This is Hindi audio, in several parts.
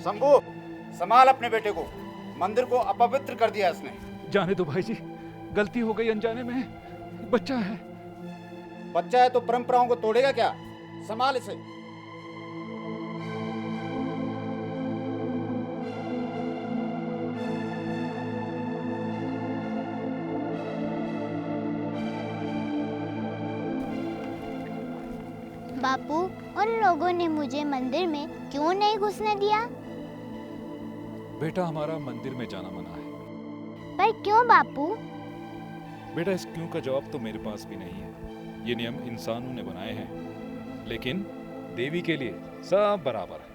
शंभू, संभाल अपने बेटे को, मंदिर को अपवित्र कर दिया इसने। जाने दो भाई जी, गलती हो गई अनजाने में, बच्चा है। बच्चा है तो परंपराओं को तोड़ेगा क्या? संभाल इसे। बापू, उन लोगों ने मुझे मंदिर में क्यों नहीं घुसने दिया? बेटा, हमारा मंदिर में जाना मना है। पर क्यों बापू? बेटा, इस क्यों का जवाब तो मेरे पास भी नहीं है। ये नियम इंसानों ने बनाए हैं, लेकिन देवी के लिए सब बराबर है।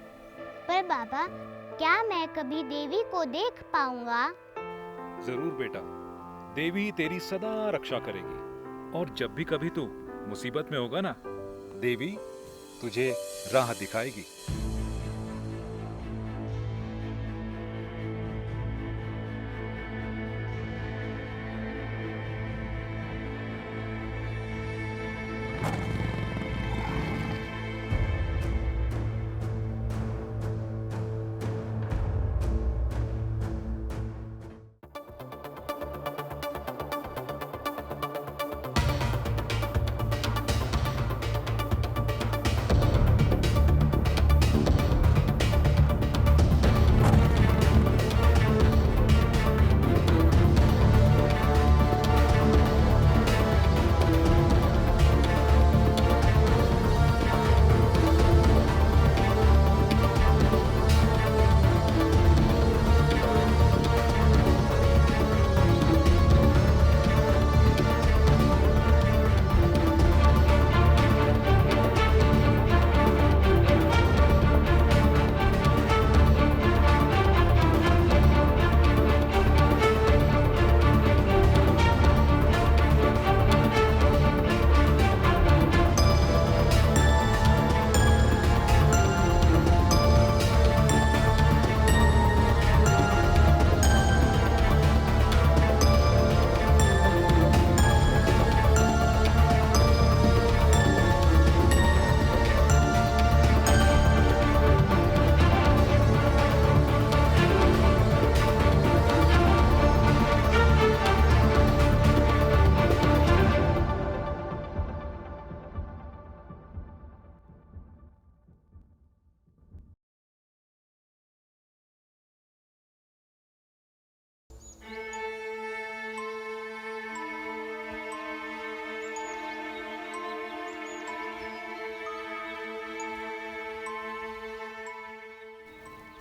पर बाबा, क्या मैं कभी देवी को देख पाऊंगा? जरूर बेटा, देवी तेरी सदा रक्षा करेगी। और जब भी कभी तू मुसीबत में होगा ना, देवी तुझे राह दिखाएगी।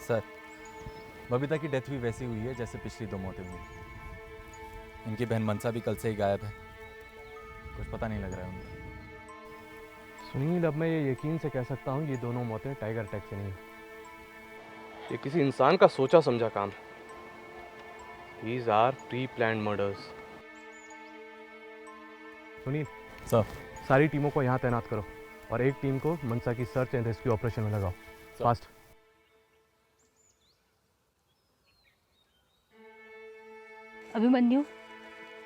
सर, बबीता की डेथ भी वैसी हुई है जैसे पिछली 2 मौतें हुई। इनकी बहन मनसा भी कल से ही गायब है, कुछ पता नहीं लग रहा है उनका। सुनील, अब मैं ये यकीन से कह सकता हूँ ये दोनों मौतें टाइगर अटैक से नहीं। ये किसी इंसान का सोचा समझा काम है। These are pre-planned murders. Sunil sir, सारी टीमों को यहाँ तैनात करो और एक टीम को मनसा की सर्च एंड रेस्क्यू ऑपरेशन में लगाओ। फास्ट। अभिमन्यु,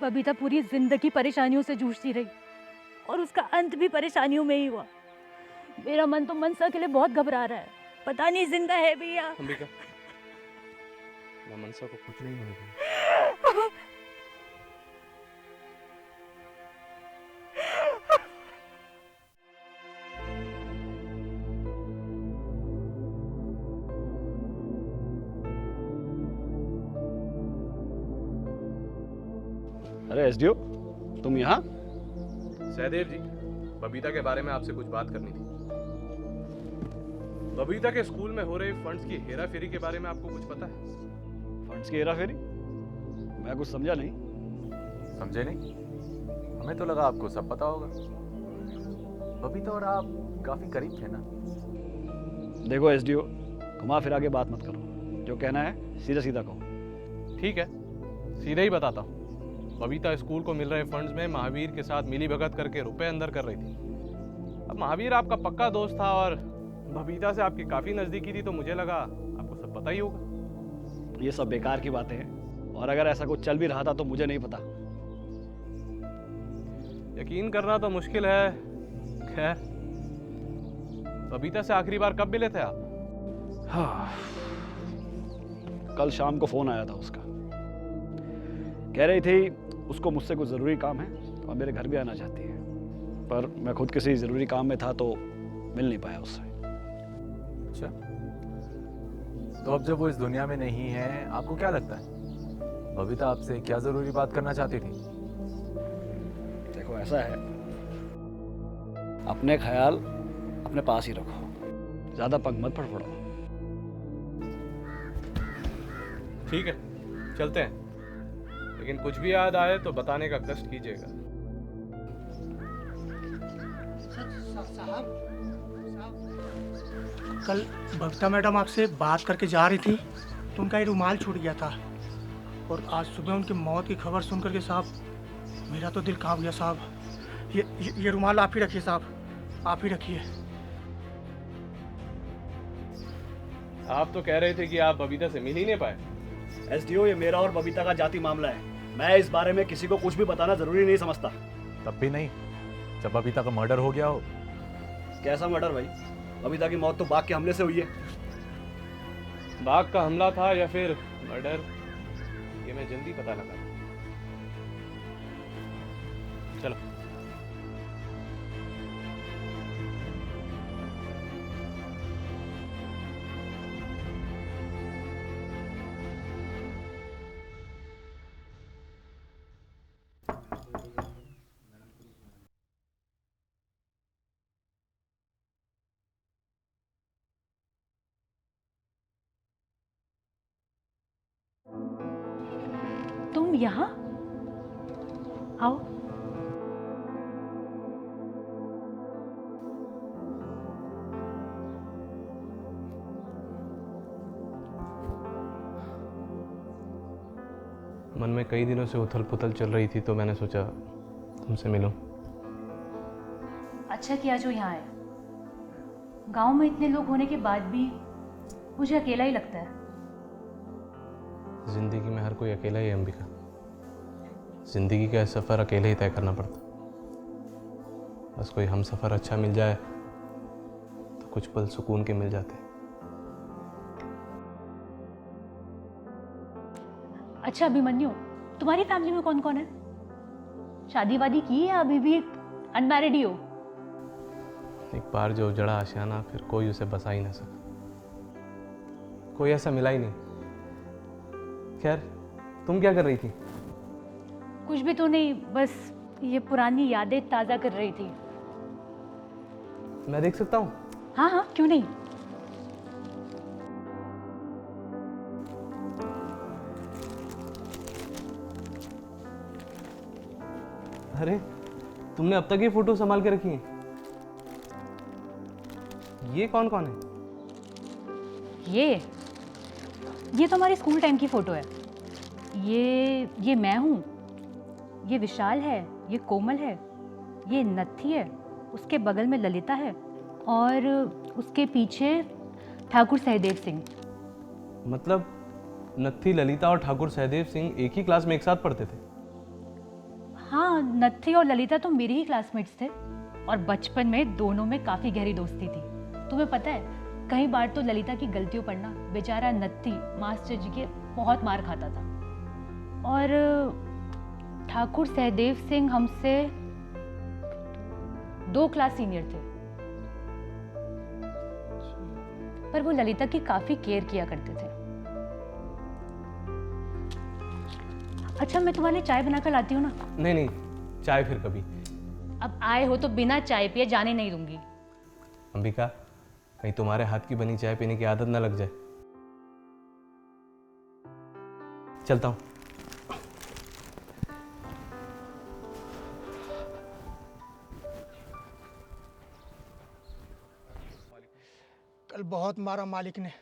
बबीता पूरी जिंदगी परेशानियों से जूझती रही और उसका अंत भी परेशानियों में ही हुआ। मेरा मन तो मनसा के लिए बहुत घबरा रहा है, पता नहीं जिंदा है भी या। अंबिका, मैं मनसा को कुछ नहीं होगा। अरे एसडीओ, तुम यहाँ? सहदेव जी, बबीता के बारे में आपसे कुछ बात करनी थी। बबीता के स्कूल में हो रहे फंड्स की हेरा फेरी के बारे में आपको कुछ पता है? फंड्स की हेरा फेरी? मैं कुछ समझा नहीं। समझे नहीं? हमें तो लगा आपको सब पता होगा। बबीता और आप काफी करीब थे ना? देखो एसडीओ, घुमा फिरा के बात मत करो, जो कहना है सीधा सीधा कहो। ठीक है, सीधे ही बताता हूँ। बबीता स्कूल को मिल रहे फंड्स में महावीर के साथ मिली भगत करके रुपए अंदर कर रही थी। अब महावीर आपका पक्का दोस्त था और बबीता से आपकी काफी नजदीकी थी, तो मुझे लगा आपको सब पता ही होगा। ये सब बेकार की बातें हैं, और अगर ऐसा कुछ चल भी रहा था तो मुझे नहीं पता। यकीन करना तो मुश्किल है। खैर, बबीता से आखिरी बार कब मिले थे आप? हाँ, कल शाम को फ़ोन आया था उसका। कह रही थी उसको मुझसे कुछ ज़रूरी काम है और मेरे घर भी आना चाहती है, पर मैं खुद किसी ज़रूरी काम में था तो मिल नहीं पाया उससे। अच्छा, तो अब जब वो इस दुनिया में नहीं है, आपको क्या लगता है बबीता आपसे क्या ज़रूरी बात करना चाहती थी? देखो ऐसा है, अपने ख्याल अपने पास ही रखो, ज़्यादा पंख मत फड़फड़ाओ। ठीक है, चलते हैं, लेकिन कुछ भी याद आए तो बताने का कष्ट कीजिएगा। कल बबीता मैडम आपसे बात करके जा रही थी तो उनका ये रुमाल छूट गया था, और आज सुबह उनकी मौत की खबर सुन करके साहब मेरा तो दिल कांप गया साहब। ये रुमाल आप ही रखिए साहब, आप ही रखिए। आप तो कह रहे थे कि आप बबीता से मिल ही नहीं पाए। एसडीओ, ये मेरा और बबीता का जाति मामला है, मैं इस बारे में किसी को कुछ भी बताना जरूरी नहीं समझता। तब भी नहीं, जब बबीता का मर्डर हो गया हो। कैसा मर्डर भाई? बबीता की मौत तो बाघ के हमले से हुई है। बाघ का हमला था या फिर मर्डर, ये मैं जल्दी पता लगा। चलो। तुम यहाँ आओ। मन में कई दिनों से उथल पुथल चल रही थी तो मैंने सोचा तुमसे मिलूं। अच्छा किया जो यहाँ आए। गांव में इतने लोग होने के बाद भी मुझे अकेला ही लगता है। जिंदगी में हर कोई अकेला ही है अंबिका। जिंदगी का सफ़र अकेले ही तय करना पड़ता। बस कोई हम सफ़र अच्छा मिल जाए तो कुछ पल सुकून के मिल जाते। अच्छा अभिमन्यु, तुम्हारी फैमिली में कौन कौन है? शादी वादी की है या अभी भी अनमैरिड ही हो? एक बार जो उजड़ा आशियाना, फिर कोई उसे बसा ही ना सका। कोई ऐसा मिला ही नहीं। खैर, तुम क्या कर रही थी? कुछ भी तो नहीं, बस ये पुरानी यादें ताज़ा कर रही थी। मैं देख सकता हूँ? हाँ हाँ, क्यों नहीं। अरे, तुमने अब तक ये फोटो संभाल के रखी है? ये कौन कौन है? ये तो हमारी स्कूल टाइम की फ़ोटो है। ये मैं हूँ, ये विशाल है, ये कोमल है, ये नत्थी है, उसके बगल में ललिता है और उसके पीछे ठाकुर सहदेव सिंह। मतलब नत्थी, ललिता और ठाकुर सहदेव सिंह एक ही क्लास में एक साथ पढ़ते थे? हाँ, नत्थी और ललिता तो मेरे ही क्लासमेट्स थे और बचपन में दोनों में काफ़ी गहरी दोस्ती थी। तुम्हें पता है, कई बार तो ललिता की गलतियों पर ना बेचारा नत्थी मास्टर जी के बहुत मार खाता था, और ठाकुर सहदेव सिंह हमसे 2 क्लास सीनियर थे, पर वो ललिता की काफ़ी केयर किया करते थे। अच्छा, मैं तुम्हारे लिए चाय बनाकर लाती हूँ ना? नहीं नहीं, चाय फिर कभी। अब आए हो तो बिना चाय पिए जाने नहीं दूंगी। अंबिका, कहीं तुम्हारे हाथ की बनी चाय पीने की आदत ना लग जाए। चलता हूँ। कल बहुत मारा मालिक ने,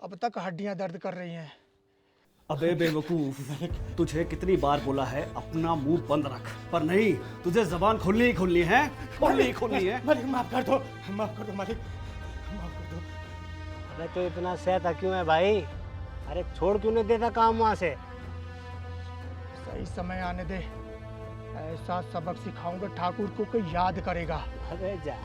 अब तक हड्डियां दर्द कर रही हैं। अबे बेवकूफ, तुझे कितनी बार बोला है अपना मुंह बंद रख, पर नहीं, तुझे जबान खोलनी ही खोलनी है, खोलनी है। मालिक माफ कर दो, माफ कर दो मालिक, माफ कर दो। अरे तो इतना सहता क्यों है भाई? अरे छोड़ क्यों नहीं देता काम वहाँ से? सही समय आने दे, ऐसा सबक सिखाऊंगा ठाकुर को कि याद करेगा। अरे जा।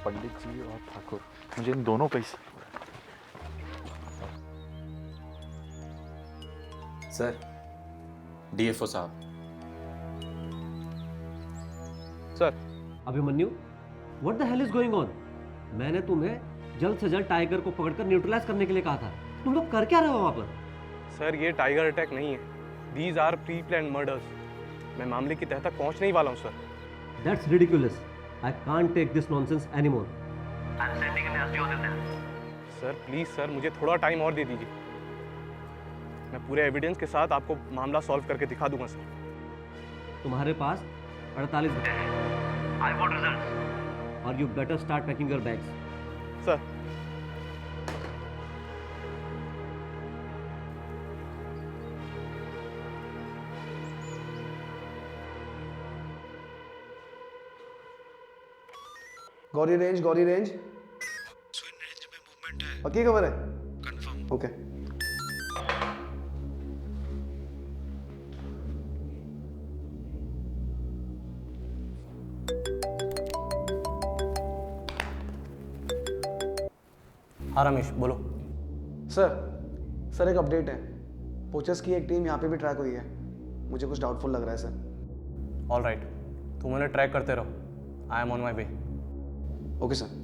पंडित जी और ठाकुर, मुझे इन दोनों पे सर, डीएफओ साहब। Sir. Abhimanyu, what the hell is going on? मैंने तुम्हें जल्द से जल्द टाइगर को पकड़कर न्यूट्रलाइज करने के लिए कहा था। तुम लोग कर क्या रहे हो वहां पर? सर, ये टाइगर अटैक नहीं है, these are pre plan murders. मैं मामले की तह तक पहुंचने ही वाला हूं sir. That's ridiculous. I can't take this nonsense anymore. I am sending an SD on this. Sir please sir, मुझे थोड़ा टाइम और दे दीजिए। मैं पूरे एविडेंस के साथ आपको मामला सॉल्व करके दिखा दूंगा सर। तुम्हारे पास 48 घंटे हैं। आई वांट रिजल्ट्स और you better start packing your bags. Sir. Gauri range स्विन रेंज में मूवमेंट है। पक्की खबर है? कंफर्म। ओके। हाँ रमेश, बोलो। सर एक अपडेट है। पोचर्स की एक टीम यहाँ पे भी ट्रैक हुई है। मुझे कुछ डाउटफुल लग रहा है सर। ऑल राइट, तुम उन्हें ट्रैक करते रहो। I am on my way. Okay sir.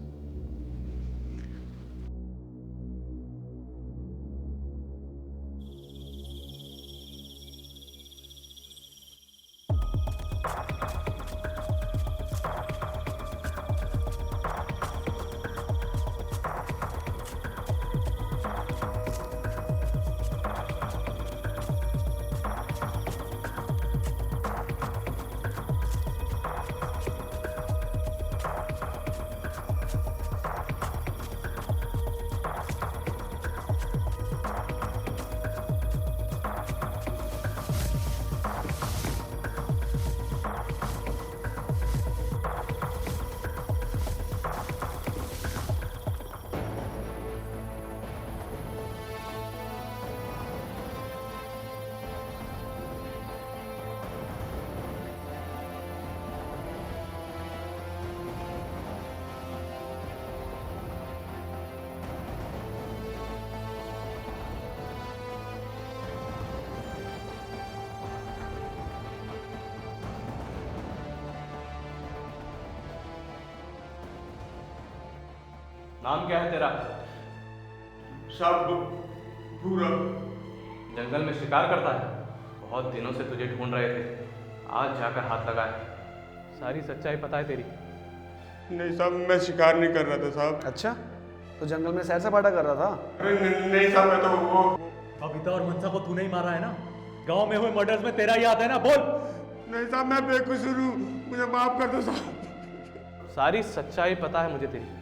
नाम क्या है तेरा? साहब पूरा। जंगल में शिकार करता है? बहुत दिनों से तुझे ढूंढ रहे थे, आज जाकर हाथ लगाया। सारी सच्चाई पता है तेरी? नहीं साहब, मैं शिकार नहीं कर रहा था साहब। अच्छा, तो जंगल में सैर सपाटा कर रहा था? अरे नहीं साहब, मैं तो वो बबीता और मनसा को तूने ही मारा है ना? गांव में हुए मर्डर्स में तेरा ही हाथ है ना? बोल। नहीं साहब, मैं बेकसूर हूँ, मुझे माफ कर दो साहब। सारी सच्चाई पता है मुझे तेरी,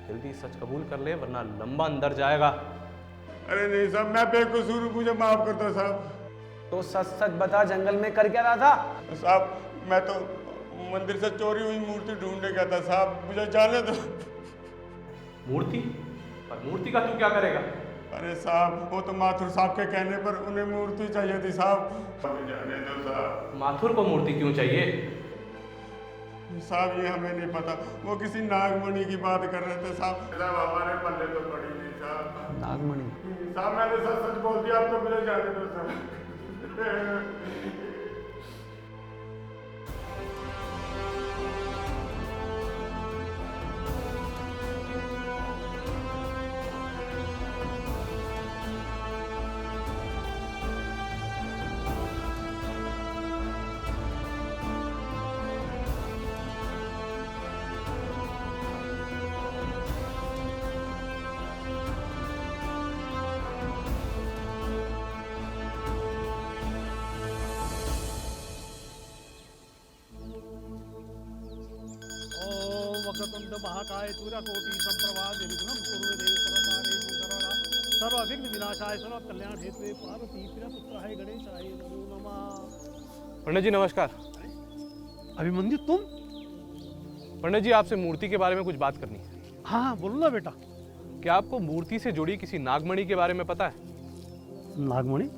जल्दी सच कबूल कर ले वरना लंबा अंदर जाएगा। अरे नहीं साहब, मैं बेकसूर हूँ, मुझे माफ कर दो साहब। तो सच सच बता, जंगल में कर क्या रहा था? साहब मैं तो मंदिर से चोरी हुई मूर्ति ढूंढने गया था साहब, मुझे जाने दो। मूर्ति? पर मूर्ति का तू क्या करेगा? अरे साहब, वो तो माथुर साहब के कहने पर उन्हें मूर्ति चाहिए थी साहब। जाने दो साहब। माथुर को मूर्ति क्यों चाहिए? साहब ये हमें नहीं पता, वो किसी नागमणि की बात कर रहे थे साहब। साहब हमारे पल्ले तो पड़ी नहीं साहब। नागमणि? साहब मैंने सच सच बोल दिया, अब तो मुझे जाने दो साहब। वक्रतुंड महाकाय सूर्यकोटि संप्रभा निर्विघ्नं कुरु देव सर्वकार्येषु सर्वदा सर्वविघ्न विनाशाय सर्व कल्याण हेतवे पार्वती प्रियपुत्राय गणेशाय नमो नमः। पंडित जी नमस्कार। अभिमन्यु तुम? पंडित जी आपसे मूर्ति के बारे में कुछ बात करनी है। हाँ बोलो ना बेटा। क्या आपको मूर्ति से जुड़ी किसी नागमणि के बारे में पता है? नागमणि?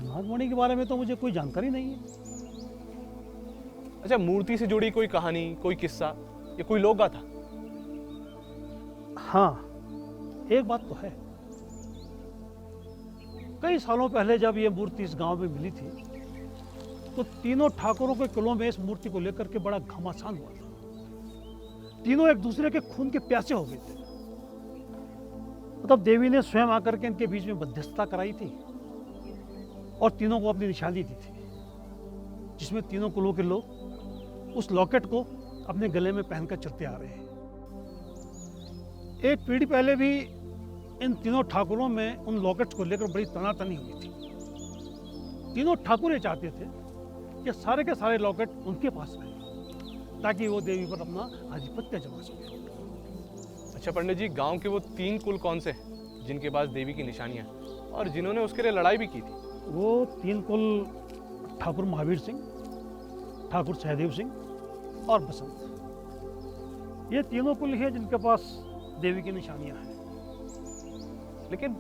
नागमणि के बारे में तो मुझे कोई जानकारी नहीं है। अच्छा, मूर्ति से जुड़ी कोई कहानी, कोई किस्सा? ये कोई लोक गाथा? हाँ, एक बात तो है। कई सालों पहले जब ये मूर्ति इस गांव में मिली थी तो तीनों ठाकुरों के कुलों में इस मूर्ति को लेकर के बड़ा घमासान हुआ था। तीनों एक दूसरे के खून के प्यासे हो गए थे। तब देवी ने स्वयं आकर के इनके बीच में मध्यस्थता कराई थी और तीनों को अपनी निशानी दी थी, जिसमें तीनों कुलों के लोग उस लॉकेट को अपने गले में पहनकर चलते आ रहे हैं। एक पीढ़ी पहले भी इन तीनों ठाकुरों में उन लॉकेट्स को लेकर बड़ी तनातनी हुई थी। तीनों ठाकुर ये चाहते थे कि सारे के सारे लॉकेट उनके पास रहे ताकि वो देवी पर अपना आधिपत्य जमा सके। अच्छा पंडित जी, गांव के वो 3 कुल कौन से हैं जिनके पास देवी की निशानियां और जिन्होंने उसके लिए लड़ाई भी की थी? वो 3 कुल ठाकुर महावीर सिंह, ठाकुर सहदेव सिंह और बसंत, ये तीनों कुल हैं जिनके पास देवी की निशानियां हैं। लेकिन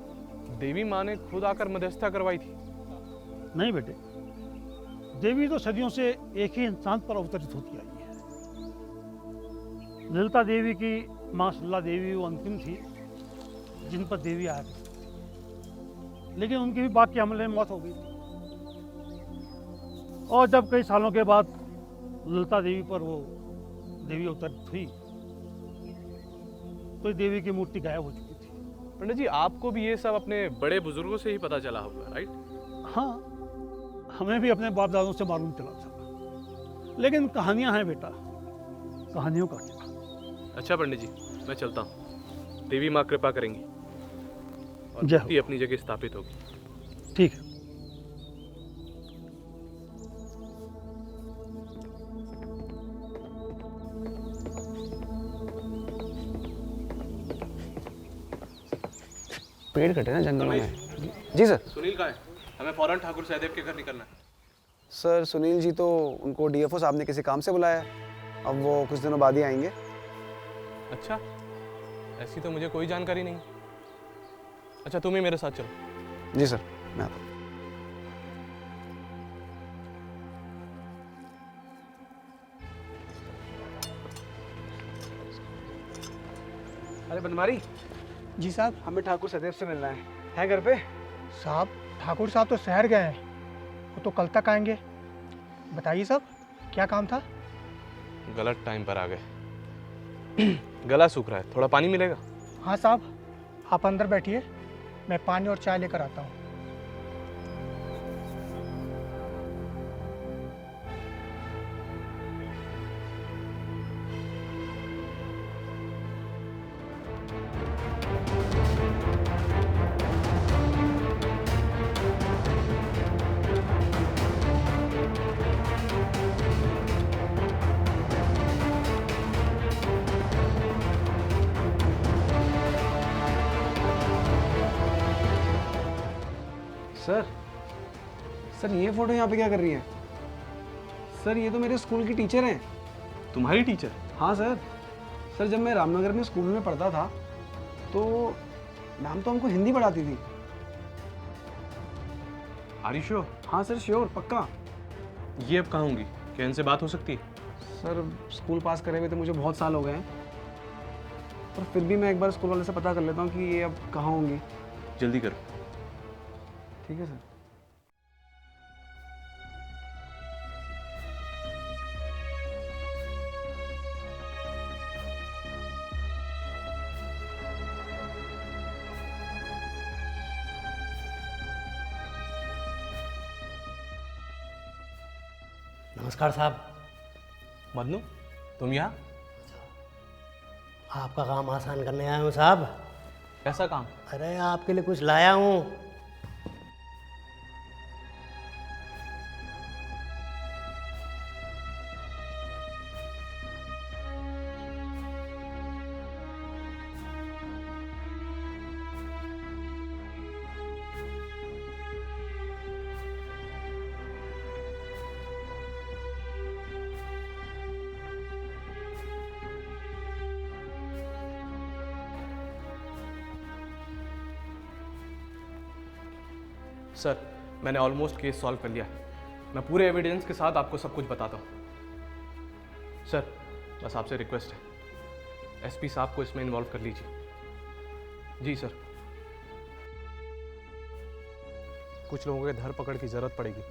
देवी माँ ने खुद आकर मध्यस्थता करवाई थी। नहीं बेटे, देवी तो सदियों से एक ही इंसान पर अवतरित होती आई है। ललिता देवी की माँ सल्ला देवी वो अंतिम थी जिन पर देवी आया करती थी, लेकिन उनकी भी बात के हमले में मौत हो गई थी। और जब कई सालों के बाद ललिता देवी पर वो देवी अवतरित हुई तो देवी की मूर्ति गायब हो चुकी थी। पंडित जी, आपको भी ये सब अपने बड़े बुजुर्गों से ही पता चला होगा, राइट? हाँ, हमें भी अपने बाप दादों से मालूम चला था, लेकिन कहानियां हैं बेटा, कहानियों का क्या। अच्छा पंडित जी, मैं चलता हूँ। देवी माँ कृपा करेंगी और जय मूर्ति अपनी जगह स्थापित होगी। ठीक है। पेड़ कटे ना जंगल में। जी सर। सुनील कहाँ है? हमें फौरन ठाकुर सहदेव के घर निकलना है। सर सुनील जी तो उनको डीएफओ साहब ने किसी काम से बुलाया है, अब वो कुछ दिनों बाद ही आएंगे। अच्छा, ऐसी तो मुझे कोई जानकारी नहीं। अच्छा, तुम ही मेरे साथ चलो। जी सर, मैं आता हूँ। अरे बनवारी जी साहब। हमें ठाकुर सदैव से मिलना है घर पे? साहब, ठाकुर साहब तो शहर गए हैं, वो तो कल तक आएंगे। बताइए साहब, क्या काम था? गलत टाइम पर आ गए। गला सूख रहा है, थोड़ा पानी मिलेगा? हाँ साहब, आप अंदर बैठिए, मैं पानी और चाय लेकर आता हूँ। सर ये फोटो यहाँ पे क्या कर रही है? सर ये तो मेरे स्कूल की टीचर हैं। तुम्हारी टीचर? हाँ सर। सर जब मैं रामनगर में स्कूल में पढ़ता था तो मैम तो हमको हिंदी पढ़ाती थी। Are you sure? हाँ सर श्योर, पक्का। ये अब कहाँ होंगी? क्या इनसे बात हो सकती है? सर स्कूल पास करे हुए तो मुझे बहुत साल हो गए हैं, पर फिर भी मैं एक बार स्कूल वाले से पता कर लेता हूँ कि ये अब कहाँ होंगी। जल्दी करो। ठीक है सर। नमस्कार साहब। मन्नू, तुम यहाँ? आपका काम आसान करने आया हूँ साहब। कैसा काम? अरे आपके लिए कुछ लाया हूँ। सर, मैंने ऑलमोस्ट केस सॉल्व कर लिया है। मैं पूरे एविडेंस के साथ आपको सब कुछ बताता हूँ। सर, बस आपसे रिक्वेस्ट है, एसपी साहब को इसमें इन्वॉल्व कर लीजिए। जी सर। कुछ लोगों के धरपकड़ की जरूरत पड़ेगी।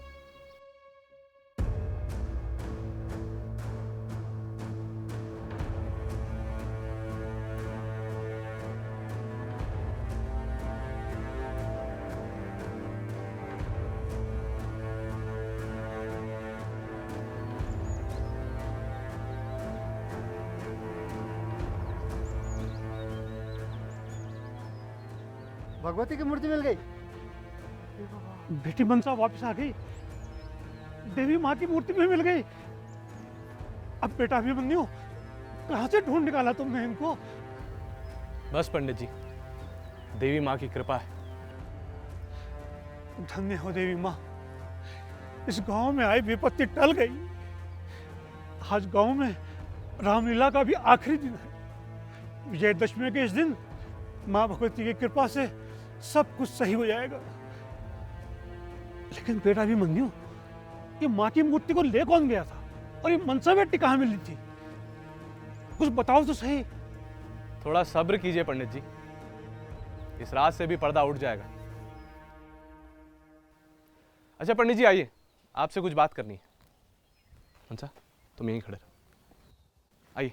भगवती की मूर्ति मिल गई। बेटी मनसा वापस आ गई, देवी माँ की मूर्ति भी मिल गई। अब बेटा अभिमन्यु, कहाँ से ढूंढ निकाला तुमने इनको? बस पंडित जी, देवी माँ की कृपा है। धन्य हो देवी माँ, इस गांव में आई विपत्ति टल गई। आज गांव में रामलीला का भी आखिरी दिन है। विजयदशमी के इस दिन माँ भगवती की कृपा से सब कुछ सही हो जाएगा। लेकिन बेटा अभिमन्यु, ये माँ की मूर्ति को ले कौन गया था और ये मनसा बेटी कहाँ मिली थी? कुछ बताओ तो सही। थोड़ा सब्र कीजिए पंडित जी, इस रात से भी पर्दा उठ जाएगा। अच्छा पंडित जी आइए, आपसे कुछ बात करनी है। मनसा तुम यहीं खड़े रहो, आइए।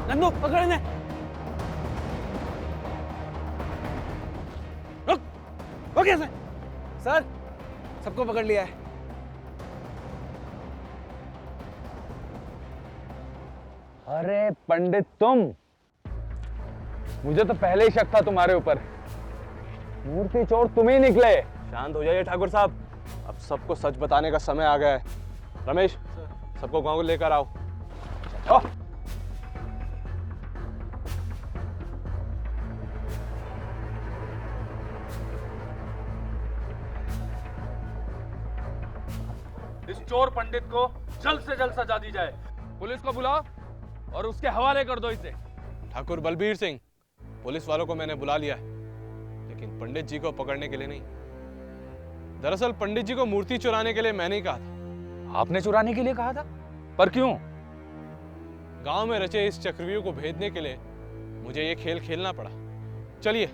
नंदू पकड़ इन्हें। रुक, रुक ऐसे। सर, सबको पकड़ लिया है। अरे पंडित तुम, मुझे तो पहले ही शक था तुम्हारे ऊपर। मूर्ति चोर तुम ही निकले। शांत हो जाइए ठाकुर साहब, अब सबको सच बताने का समय आ गया है। रमेश, सबको गांव को लेकर आओ। इस चोर पंडित को जल्द से जल्द सजा दी जाए। पुलिस को बुलाओ और उसके हवाले कर दो इसे। ठाकुर बलबीर सिंह, पुलिस वालों को मैंने बुला लिया है, लेकिन पंडित जी को पकड़ने के लिए नहीं। दरअसल पंडित जी को मूर्ति चुराने के लिए मैंने ही कहा था। आपने चुराने के लिए कहा था? पर क्यों? गांव में रचे इस चक्रव्यूह को भेदने के लिए मुझे ये खेल खेलना पड़ा। चलिए,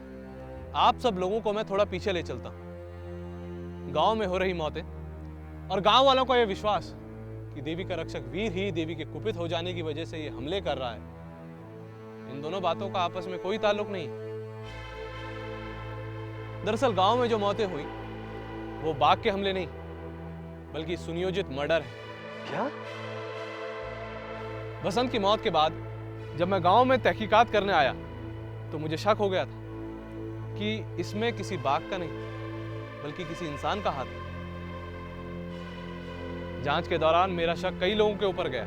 आप सब लोगों को मैं थोड़ा पीछे ले चलता हूं। गांव में हो रही मौतें और गांव वालों का यह विश्वास कि देवी का रक्षक वीर ही देवी के कुपित हो जाने की वजह से ये हमले कर रहा है, इन दोनों बातों का आपस में कोई ताल्लुक नहीं। दरअसल गांव में जो मौतें हुई वो बाघ के हमले नहीं, बल्कि सुनियोजित मर्डर है। क्या? बसंत की मौत के बाद जब मैं गांव में तहकीकात करने आया तो मुझे शक हो गया था कि इसमें किसी बाघ का नहीं बल्कि किसी इंसान का हाथ है। जांच के दौरान मेरा शक कई लोगों के ऊपर गया।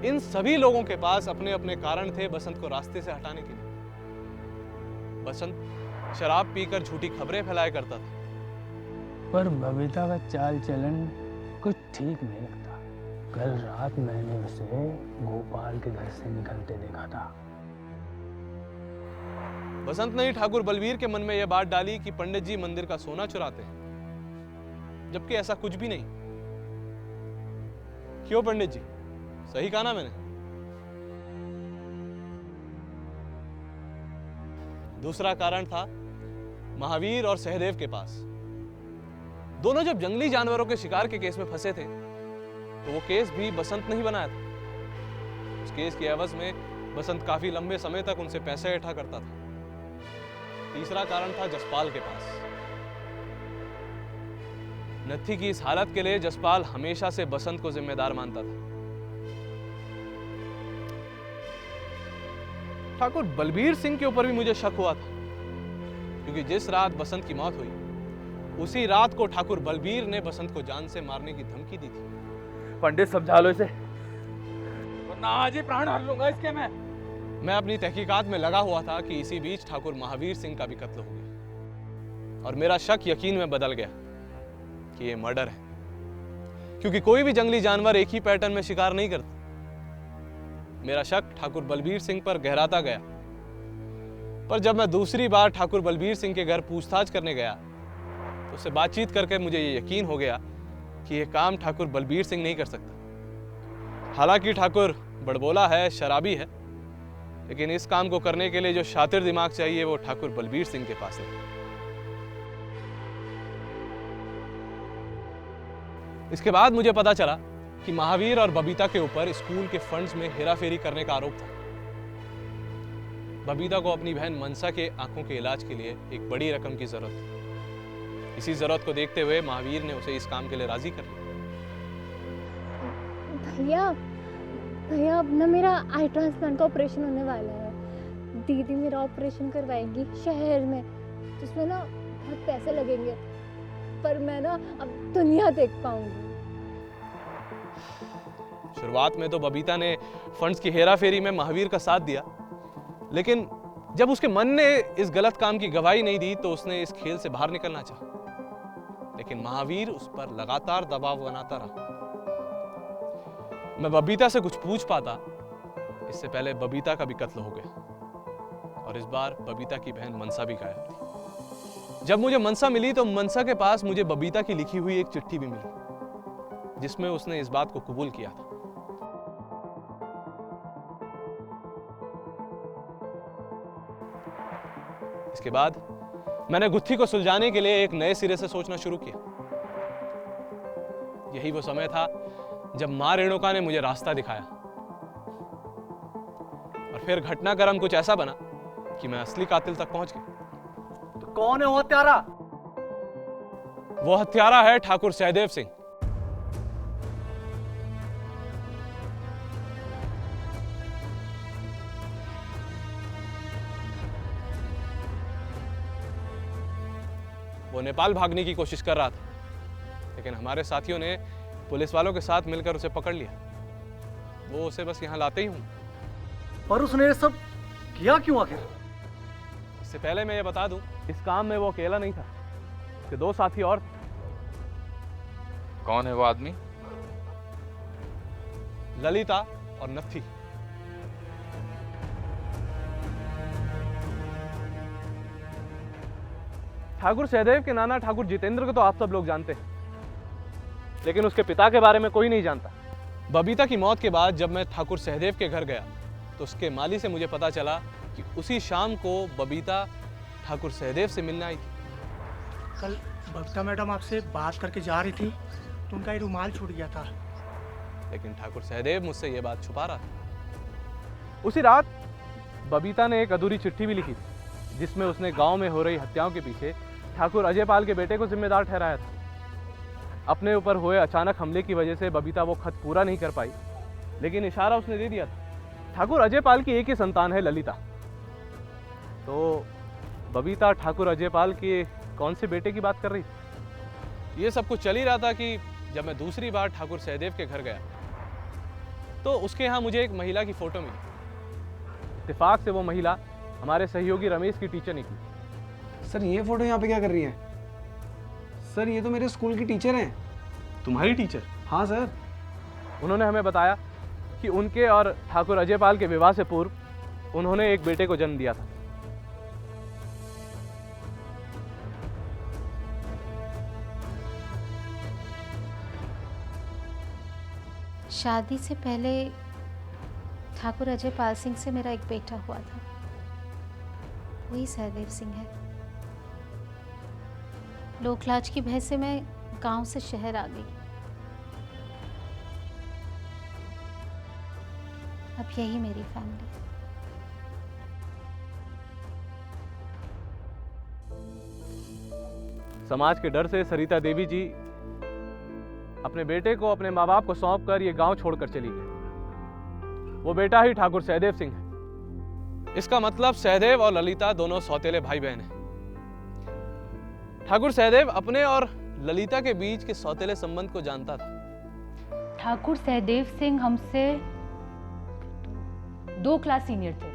इन सभी लोगों के पास अपने अपने कारण थे बसंत को रास्ते से हटाने के लिए। बसंत शराब पीकर झूठी खबरें फैलाया करता था। पर बबीता का चाल चलन कुछ ठीक नहीं लगता। कल रात मैंने उसे गोपाल के घर से निकलते देखा था। बसंत ने ठाकुर बलवीर के मन में यह बात डाली कि पंडित जी मंदिर का सोना चुराते हैं, जबकि ऐसा कुछ भी नहीं। क्यों पंडित जी, सही कहा ना मैंने? दूसरा कारण था महावीर और सहदेव के पास। दोनों जब जंगली जानवरों के शिकार के केस में फंसे थे तो वो केस भी बसंत ने ही बनाया था। उस केस की एवज में बसंत काफी लंबे समय तक उनसे पैसे इकट्ठा करता था। तीसरा कारण था जसपाल के पास। नत्थी की इस हालत के लिए जसपाल हमेशा से बसंत को जिम्मेदार मानता था। ठाकुर बलबीर सिंह के ऊपर भी मुझे शक हुआ था, क्योंकि जिस रात बसंत की मौत हुई उसी रात को ठाकुर बलबीर ने बसंत को जान से मारने की धमकी दी थी। पंडित समझा लो इसे, वरना आज ही प्राण हर लूंगा इसके मैं अपनी तहकीकात में लगा हुआ था कि इसी बीच ठाकुर महावीर सिंह का भी कत्ल हो गया और मेरा शक यकीन में बदल गया। कि ये मर्डर है, क्योंकि कोई भी जंगली जानवर एक ही पैटर्न में शिकार नहीं करता। मेरा शक ठाकुर बलबीर सिंह पर गहराता गया, पर जब मैं दूसरी बार ठाकुर बलबीर सिंह के घर पूछताछ करने गया तो उससे बातचीत करके मुझे ये यकीन हो गया कि यह काम ठाकुर बलबीर सिंह नहीं कर सकता। हालांकि ठाकुर बड़बोला है, शराबी है, लेकिन इस काम को करने के लिए जो शातिर दिमाग चाहिए वो ठाकुर बलबीर सिंह के पास है। इसके बाद मुझे पता चला कि महावीर और बबीता के ऊपर स्कूल के फंड्स में हेराफेरी करने का आरोप था। बबीता को अपनी बहन मनसा के आंखों के इलाज के लिए एक बड़ी रकम की जरूरत थी। इसी जरूरत को देखते हुए महावीर ने उसे इस काम के लिए राजी कर लिया। भैया अब ना मेरा आई ट्रांसप्लांट का ऑपरेशन होने वाला है। दीदी मेरा ऑपरेशन करवाएंगी शहर में, जिसमें ना बहुत पैसे लगेंगे, पर मैं ना अब दुनिया देख पाऊंगी। शुरुआत में तो बबीता ने फंड्स की हेराफेरी में महावीर का साथ दिया, लेकिन जब उसके मन ने इस गलत काम की गवाही नहीं दी तो उसने इस खेल से बाहर निकलना चाहा। लेकिन महावीर उस पर लगातार दबाव बनाता रहा। मैं बबीता से कुछ पूछ पाता इससे पहले बबीता का भी कत्ल हो गया, और इस बार बबीता की बहन मनसा भी गायब थी। जब मुझे मनसा मिली तो मनसा के पास मुझे बबीता की लिखी हुई एक चिट्ठी भी मिली, जिसमें उसने इस बात को कबूल किया था। इसके बाद मैंने गुत्थी को सुलझाने के लिए एक नए सिरे से सोचना शुरू किया। यही वो समय था जब मां रेणुका ने मुझे रास्ता दिखाया, और फिर घटनाक्रम कुछ ऐसा बना कि मैं असली कातिल तक पहुंच गया। तो कौन है वो हत्यारा? वो हत्यारा है ठाकुर सहदेव सिंह। वो नेपाल भागने की कोशिश कर रहा था, लेकिन हमारे साथियों ने पुलिस वालों के साथ मिलकर उसे पकड़ लिया। वो उसे बस यहाँ लाते ही हूँ। पर उसने ये सब किया क्यों आखिर? इससे पहले मैं ये बता दूं, इस काम में वो अकेला नहीं था, उसके दो साथी और थे। कौन है वो आदमी? ललिता और नत्थी। ठाकुर सहदेव के नाना ठाकुर जितेंद्र को तो आप सब लोग जानते हैं, लेकिन उसके पिता के बारे में कोई नहीं जानता। बबीता की मौत के बाद जब मैं ठाकुर सहदेव के घर गया तो उसके माली से मुझे पता चला कि उसी शाम को बबीता ठाकुर सहदेव से मिलने आई थी। कल बबीता मैडम आपसे बात करके जा रही थी तो उनका ये रुमाल छूट गया था, लेकिन ठाकुर सहदेव मुझसे ये बात छुपा रहा था। उसी रात बबीता ने एक अधूरी चिट्ठी भी लिखी थी, जिसमें उसने गांव में हो रही हत्याओं के पीछे ठाकुर अजयपाल के बेटे को जिम्मेदार ठहराया था। अपने ऊपर हुए अचानक हमले की वजह से बबीता वो खत पूरा नहीं कर पाई, लेकिन इशारा उसने दे दिया था। ठाकुर अजयपाल की एक ही संतान है, ललिता। तो बबीता ठाकुर अजयपाल के कौन से बेटे की बात कर रही थी? ये सब कुछ चल ही रहा था कि जब मैं दूसरी बार ठाकुर सहदेव के घर गया तो उसके यहाँ मुझे एक महिला की फोटो मिली। इत्तेफाक से वो महिला हमारे सहयोगी रमेश की टीचर निकली। सर ये फोटो यहाँ पे क्या कर रही है? सर ये तो मेरे स्कूल की टीचर हैं। तुम्हारी टीचर? हाँ सर। उन्होंने हमें बताया कि उनके और ठाकुर अजयपाल के विवाह से पूर्व उन्होंने एक बेटे को जन्म दिया था। शादी से पहले ठाकुर अजयपाल सिंह से मेरा एक बेटा हुआ था, वही सहदेव सिंह है। लोकलाज की भय से मैं गांव से शहर आ गई। अब यही मेरी फैमिली। समाज के डर से सरिता देवी जी अपने बेटे को अपने माँ बाप को सौंपकर ये गांव छोड़कर चली गई। वो बेटा ही ठाकुर सहदेव सिंह है। इसका मतलब सहदेव और ललिता दोनों सौतेले भाई बहन हैं। ठाकुर सहदेव अपने और ललिता के बीच के सौतेले संबंध को जानता था। ठाकुर सहदेव सिंह हमसे 2 क्लास सीनियर थे,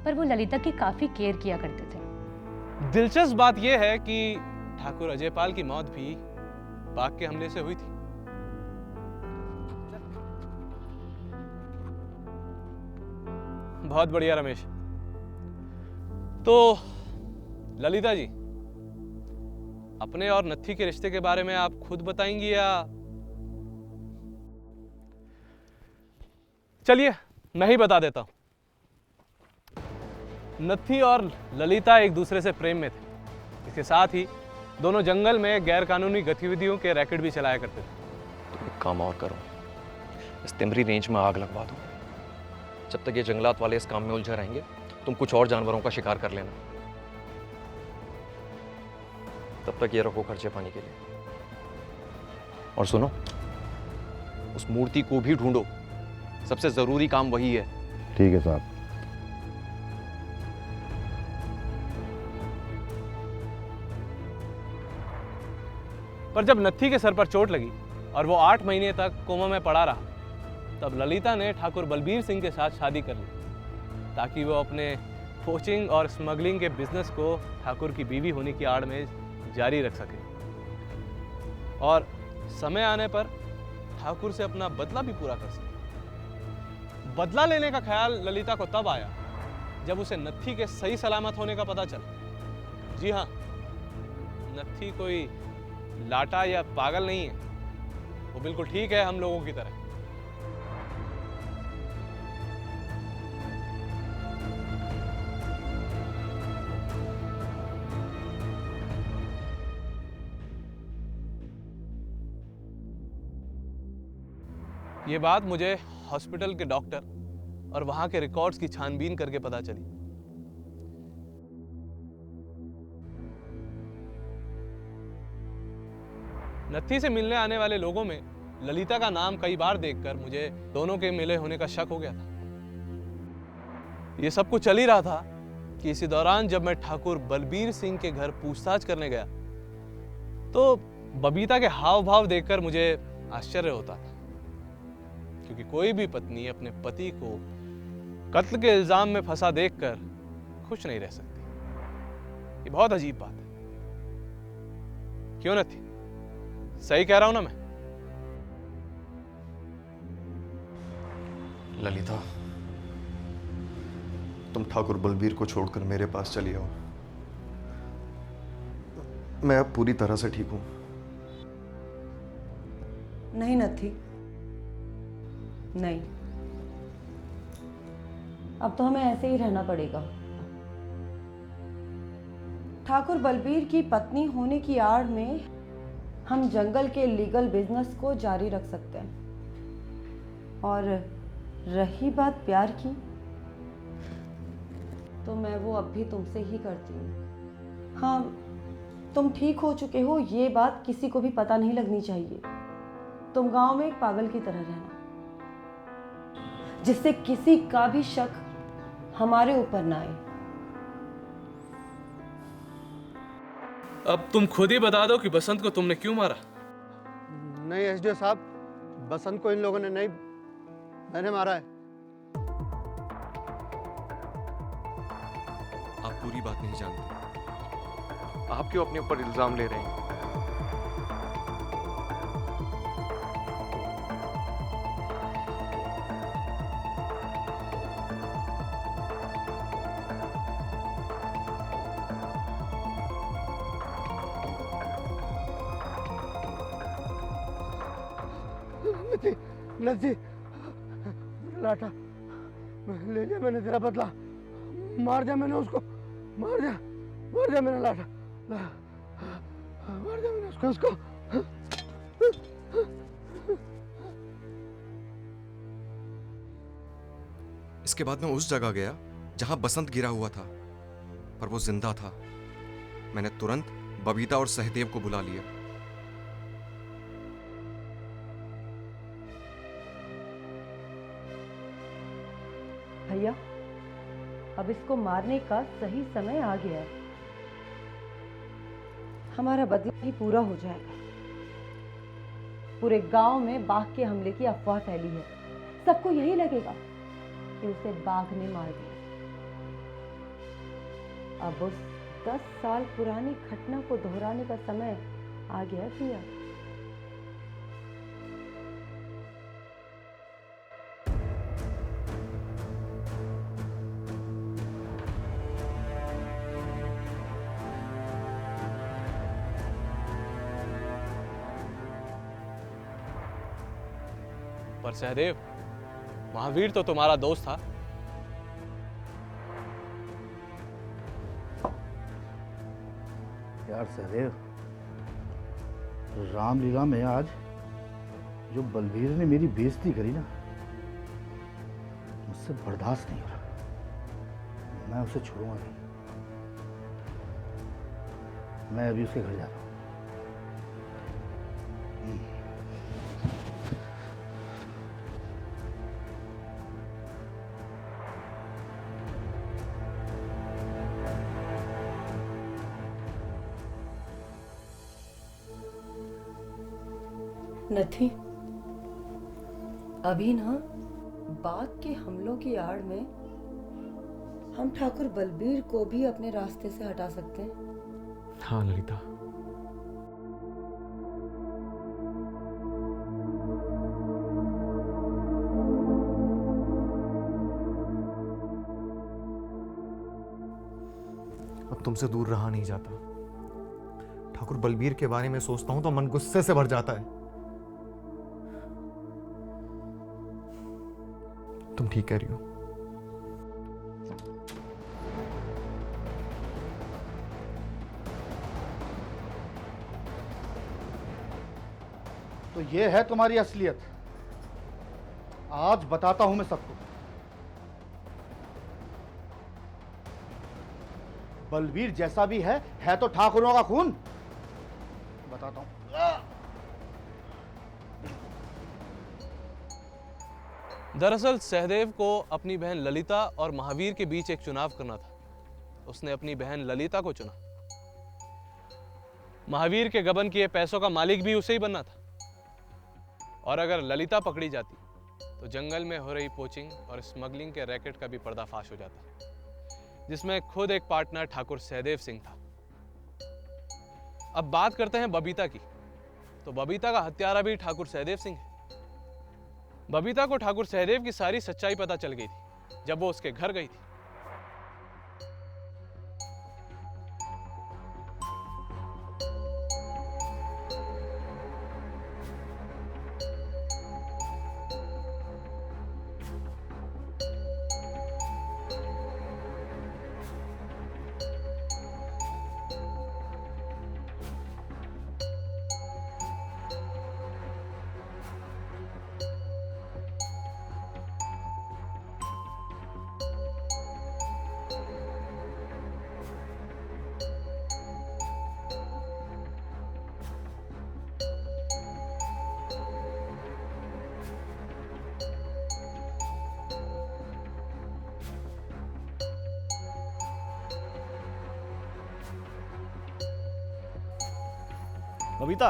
पर वो ललिता की काफी केयर किया करते थे। दिलचस्प बात यह है कि ठाकुर अजयपाल की मौत भी बाघ के हमले से हुई थी। बहुत बढ़िया रमेश। तो ललिता जी, अपने और नत्थी के रिश्ते के बारे में आप खुद बताएंगी या? चलिए मैं ही बता देता हूं। नत्थी और ललिता एक दूसरे से प्रेम में थे। इसके साथ ही दोनों जंगल में गैरकानूनी गतिविधियों के रैकेट भी चलाया करते थे। तुम एक काम और करो, इस तिमरी रेंज में आग लगवा दो। जब तक ये जंगलात वाले इस काम में उलझे रहेंगे, तुम कुछ और जानवरों का शिकार कर लेना। तब तक ये रखो खर्चे पानी के लिए। और सुनो, उस मूर्ति को भी ढूंढो, सबसे जरूरी काम वही है। ठीक है साहब। पर जब नत्थी के सर पर चोट लगी और वो 8 महीने तक कोमा में पड़ा रहा, तब ललिता ने ठाकुर बलबीर सिंह के साथ शादी कर ली ताकि वो अपने पोचिंग और स्मगलिंग के बिजनेस को ठाकुर की बीवी होने की आड़ में जारी रख सके और समय आने पर ठाकुर से अपना बदला भी पूरा कर सके। बदला लेने का ख्याल ललिता को तब आया जब उसे नत्थी के सही सलामत होने का पता चला। जी हाँ, नत्थी कोई लाटा या पागल नहीं है, वो बिल्कुल ठीक है हम लोगों की तरह। ये बात मुझे हॉस्पिटल के डॉक्टर और वहां के रिकॉर्ड्स की छानबीन करके पता चली। नत्थी से मिलने आने वाले लोगों में ललिता का नाम कई बार देखकर मुझे दोनों के मिले होने का शक हो गया था। ये सब कुछ चल ही रहा था कि इसी दौरान जब मैं ठाकुर बलबीर सिंह के घर पूछताछ करने गया तो बबीता के हाव भाव देखकर मुझे आश्चर्य होता था, क्योंकि कोई भी पत्नी अपने पति को कत्ल के इल्जाम में फंसा देखकर खुश नहीं रह सकती। ये बहुत अजीब बात है, क्यों नत्थी? सही कह रहा हूं ना मैं? ललिता, तुम ठाकुर बलबीर को छोड़कर मेरे पास चली आओ। मैं अब पूरी तरह से ठीक हूं। नहीं नत्थी, नहीं, अब तो हमें ऐसे ही रहना पड़ेगा। ठाकुर बलबीर की पत्नी होने की आड़ में हम जंगल के लीगल बिजनेस को जारी रख सकते हैं। और रही बात प्यार की, तो मैं वो अब भी तुमसे ही करती हूँ। हाँ, तुम ठीक हो चुके हो, ये बात किसी को भी पता नहीं लगनी चाहिए। तुम गांव में एक पागल की तरह रहना, जिससे किसी का भी शक हमारे ऊपर ना आए। अब तुम खुद ही बता दो कि बसंत को तुमने क्यों मारा? नहीं एसडीओ साहब, बसंत को इन लोगों ने नहीं, मैंने मारा है। आप पूरी बात नहीं जानते। आप क्यों अपने ऊपर इल्जाम ले रहे हैं? नत्थी, लाटा ले लिया मैंने तेरा बदला। मार दिया मैंने उसको, मार दिया मैंने लाटा, मार दिया मैंने उसको। इसके बाद मैं उस जगह गया जहां बसंत गिरा हुआ था, पर वो जिंदा था। मैंने तुरंत बबीता और सहदेव को बुला लिया। भैया, अब इसको मारने का सही समय आ गया है। हमारा बदला भी पूरा हो जाएगा। पूरे गांव में बाघ के हमले की अफवाह फैली है। सबको यही लगेगा कि उसे बाघ ने मार दिया। अब उस 10 साल पुरानी घटना को दोहराने का समय आ गया है प्रिया। पर सहदेव, महावीर तो तुम्हारा दोस्त था। यार सहदेव, रामलीला में आज जो बलबीर ने मेरी बेइज्जती करी ना, मुझसे बर्दाश्त नहीं हो रहा। मैं उसे छोड़ूंगा नहीं। मैं अभी उसके घर जा रहा हूँ। नथी, अभी ना बाग के हमलों की आड़ में हम ठाकुर बलबीर को भी अपने रास्ते से हटा सकते हैं। हाँ ललिता, अब तुमसे दूर रहा नहीं जाता। ठाकुर बलबीर के बारे में सोचता हूं तो मन गुस्से से भर जाता है। तुम ठीक कह रही हो। तो ये है तुम्हारी असलियत। आज बताता हूं मैं सबको। बलबीर जैसा भी है तो ठाकुरों का खून। बताता हूं। दरअसल सहदेव को अपनी बहन ललिता और महावीर के बीच एक चुनाव करना था। उसने अपनी बहन ललिता को चुना। महावीर के गबन किए पैसों का मालिक भी उसे ही बनना था। और अगर ललिता पकड़ी जाती तो जंगल में हो रही पोचिंग और स्मगलिंग के रैकेट का भी पर्दाफाश हो जाता, जिसमें खुद एक पार्टनर ठाकुर सहदेव सिंह था। अब बात करते हैं बबीता की। तो बबीता का हत्यारा भी ठाकुर सहदेव सिंह है। बबीता को ठाकुर सहदेव की सारी सच्चाई पता चल गई थी जब वो उसके घर गई थी। बबीता,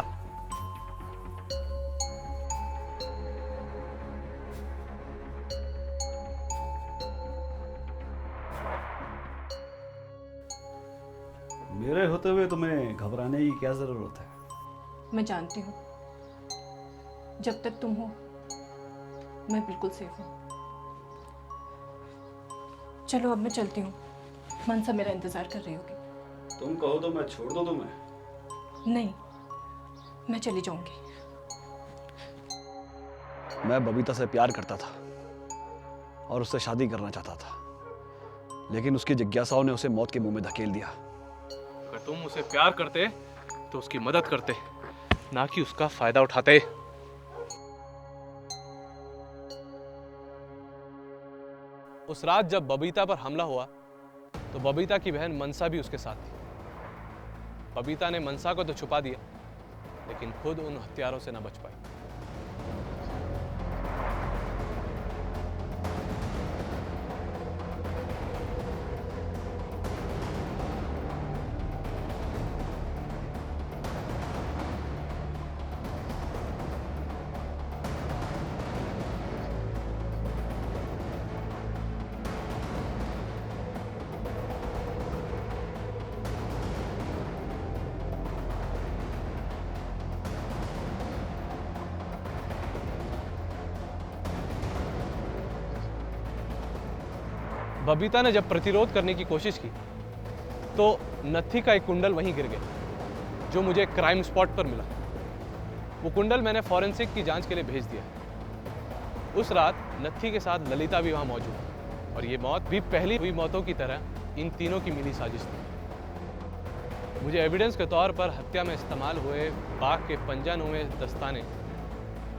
मेरे होते हुए तुम्हें घबराने की क्या जरूरत है? मैं जानती हूँ, जब तक तुम हो मैं बिल्कुल सेफ हूँ। चलो अब मैं चलती हूँ। मनसा मेरा इंतजार कर रही होगी। तुम कहो तो मैं छोड़ दूं तुम्हें? नहीं, मैं चली जाऊंगी। मैं बबीता से प्यार करता था और उससे शादी करना चाहता था, लेकिन उसकी जिज्ञासाओं ने उसे मौत के मुंह में धकेल दिया। अगर तुम उसे प्यार करते तो उसकी मदद करते, ना कि उसका फायदा उठाते। उस रात जब बबीता पर हमला हुआ तो बबीता की बहन मनसा भी उसके साथ थी। बबीता ने मनसा को तो छुपा दिया, लेकिन खुद उन हत्यारों से न बच पाई। बबीता ने जब प्रतिरोध करने की कोशिश की तो नत्थी का एक कुंडल वहीं गिर गया, जो मुझे क्राइम स्पॉट पर मिला। वो कुंडल मैंने फॉरेंसिक की जांच के लिए भेज दिया। उस रात नत्थी के साथ ललिता भी वहां मौजूद थी और ये मौत भी पहली हुई मौतों की तरह इन तीनों की मिली साजिश थी। मुझे एविडेंस के तौर पर हत्या में इस्तेमाल हुए बाघ के पंजानुमे दस्ताने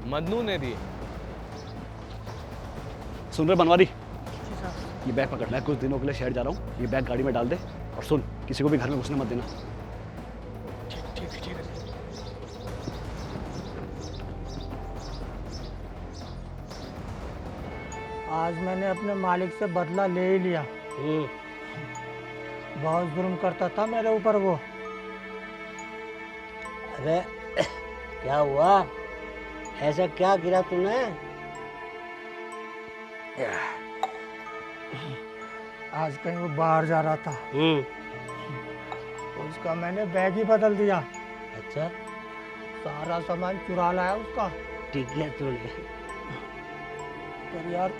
मदनू ने दिए। सुन रहे बनवारी, ये बैग पकड़, मैं कुछ दिनों के लिए शहर जा रहा हूँ, ये बैग गाड़ी में डाल दे और सुन, किसी को भी घर में घुसने मत देना। ठीक है। आज मैंने अपने मालिक से बदला ले ही लिया। बहुत जुर्म करता था मेरे ऊपर वो। अरे क्या हुआ, ऐसा क्या गिरा तूने? आज कहीं वो बाहर जा रहा था, उसका मैंने बैग ही बदल दिया। अच्छा, सारा सामान चुरा लाया उसका। ठीक है तूने। पर यार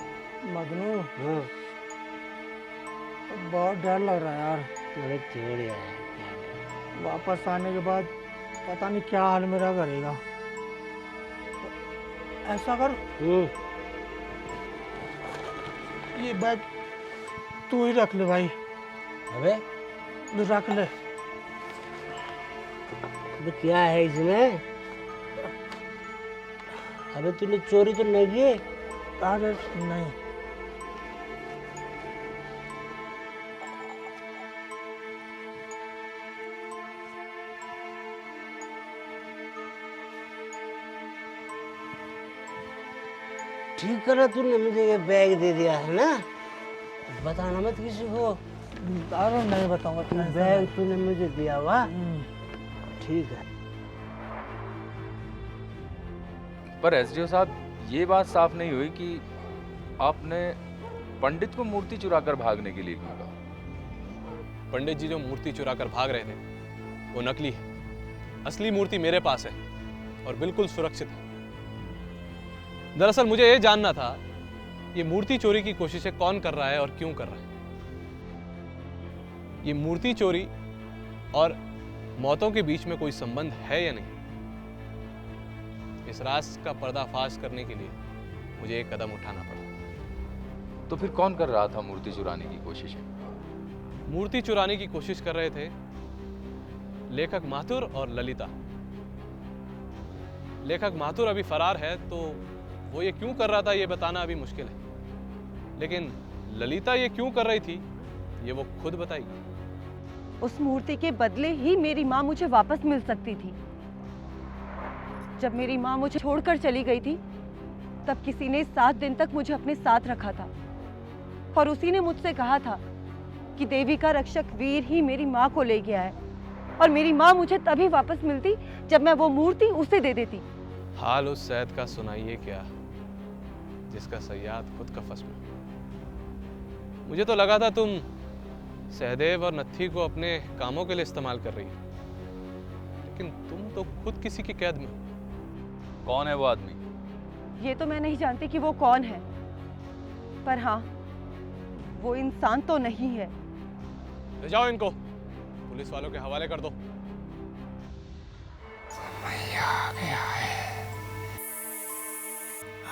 मजनू, बहुत डर लग रहा है यार। अरे छोड़ यार, वापस आने के बाद पता नहीं क्या हाल मेरा करेगा। ऐसा कर, ये बैग तू ही रख ले भाई। अबे रख ले। अबे क्या है इसमें? अबे तूने चोरी तो नहीं की? अरे नहीं। ठीक करा तूने, मुझे ये बैग दे दिया है ना। बताना मत किसी को। अरे नहीं बताऊंगा। बैग तूने मुझे दिया हुआ। ठीक है। पर एसडीओ साहब, ये बात साफ नहीं हुई कि आपने पंडित को मूर्ति चुराकर भागने के लिए क्यों कहा? पंडित जी जो मूर्ति चुराकर भाग रहे थे वो नकली है। असली मूर्ति मेरे पास है और बिल्कुल सुरक्षित है। दरअसल मुझे ये जानना था ये मूर्ति चोरी की कोशिशें कौन कर रहा है और क्यों कर रहा है। ये मूर्ति चोरी और मौतों के बीच में कोई संबंध है या नहीं, इस राज का पर्दाफाश करने के लिए मुझे एक कदम उठाना पड़ा। तो फिर कौन कर रहा था मूर्ति चुराने की कोशिशें? मूर्ति चुराने की कोशिश कर रहे थे लेखक माथुर और ललिता। लेखक माथुर अभी फरार है, तो वो ये क्यों कर रहा था ये बताना अभी मुश्किल है, लेकिन ललिता ये क्यों कर रही थी ये वो खुद बताएगी। उस मूर्ति के बदले ही मेरी माँ मुझे वापस मिल सकती थी। जब मेरी माँ मुझे छोड़कर चली गई थी तब किसी ने 7 दिन तक मुझे अपने साथ रखा था और उसी ने मुझसे कहा था कि देवी का रक्षक वीर ही मेरी माँ को ले गया है और मेरी माँ मुझे तभी वापस मिलती जब मैं वो मूर्ति उसे दे देती। हाल उस सैयद का सुनाइए क्या जिसका सयाद खुद कफस में। मुझे तो लगा था तुम सहदेव और नत्थी को अपने कामों के लिए इस्तेमाल कर रही हो, लेकिन तुम तो खुद किसी की कैद में। कौन है वो आदमी? ये तो मैं नहीं जानती कि वो कौन है, पर हाँ वो इंसान तो नहीं है। ले जाओ इनको, पुलिस वालों के हवाले कर दो। समय आ गया है,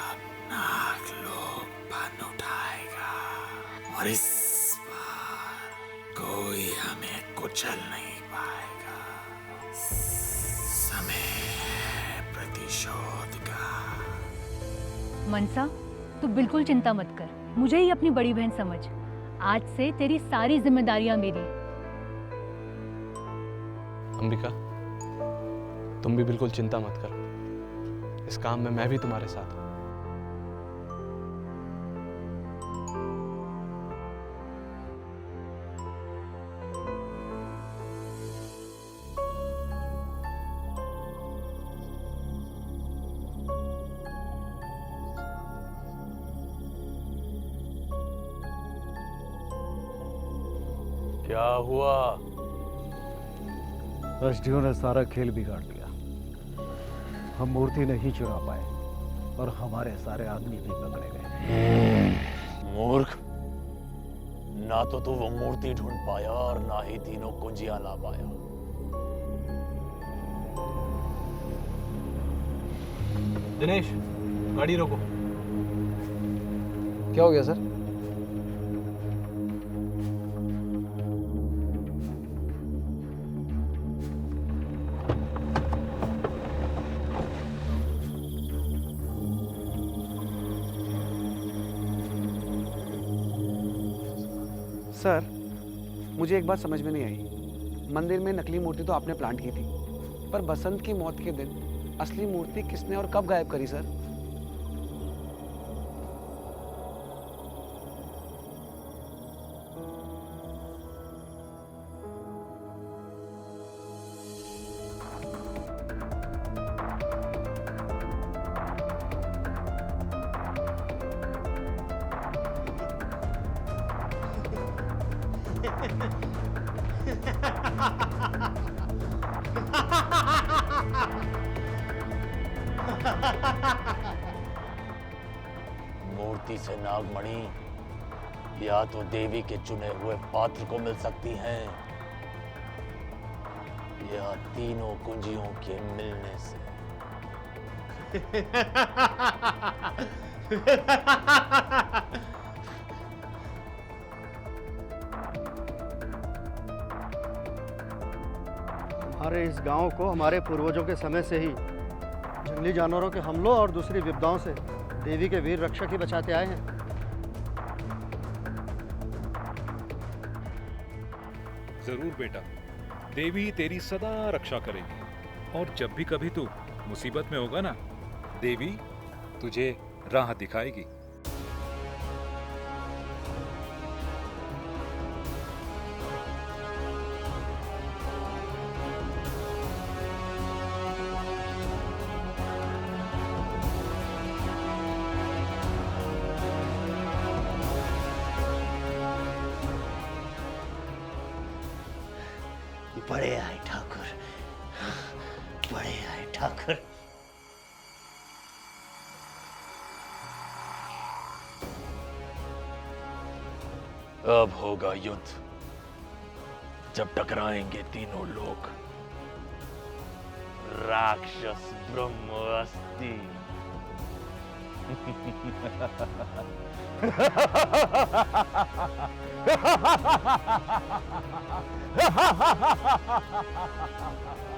अब नाग लोग बन उठाएगा और इस बार कोई हमें कुचल नहीं पाएगा। समय है प्रतिशोध का। मनसा, तू बिल्कुल चिंता मत कर, मुझे ही अपनी बड़ी बहन समझ। आज से तेरी सारी जिम्मेदारियां मेरी। अंबिका, तुम भी बिल्कुल चिंता मत कर, इस काम में मैं भी तुम्हारे साथ हूं। क्या हुआ? एसडीओ ने सारा खेल बिगाड़ दिया। हम मूर्ति नहीं चुरा पाए और हमारे सारे आदमी भी पकड़े गए। मूर्ख, ना तो तू वो मूर्ति ढूंढ पाया और ना ही तीनों कुंजियां ला पाया। दिनेश, गाड़ी रोको। क्या हो गया सर? सर, मुझे एक बात समझ में नहीं आई। मंदिर में नकली मूर्ति तो आपने प्लांट की थी, पर बसंत की मौत के दिन असली मूर्ति किसने और कब गायब करी सर? मूर्ति से नागमणि या तो देवी के चुने हुए पात्र को मिल सकती हैं या तीनों कुंजियों के मिलने से। हमारे इस गांव को हमारे पूर्वजों के समय से ही जंगली जानवरों के हमलों और दूसरी विपदाओं से देवी के वीर रक्षक ही बचाते आए हैं। जरूर बेटा, देवी तेरी सदा रक्षा करेगी और जब भी कभी तू मुसीबत में होगा ना, देवी तुझे राह दिखाएगी। बड़े आए ठाकुर, बड़े आए ठाकुर। अब होगा युद्ध, जब टकराएंगे तीनों लोग, राक्षस ब्रह्म अस्ति। Ha ha ha ha ha!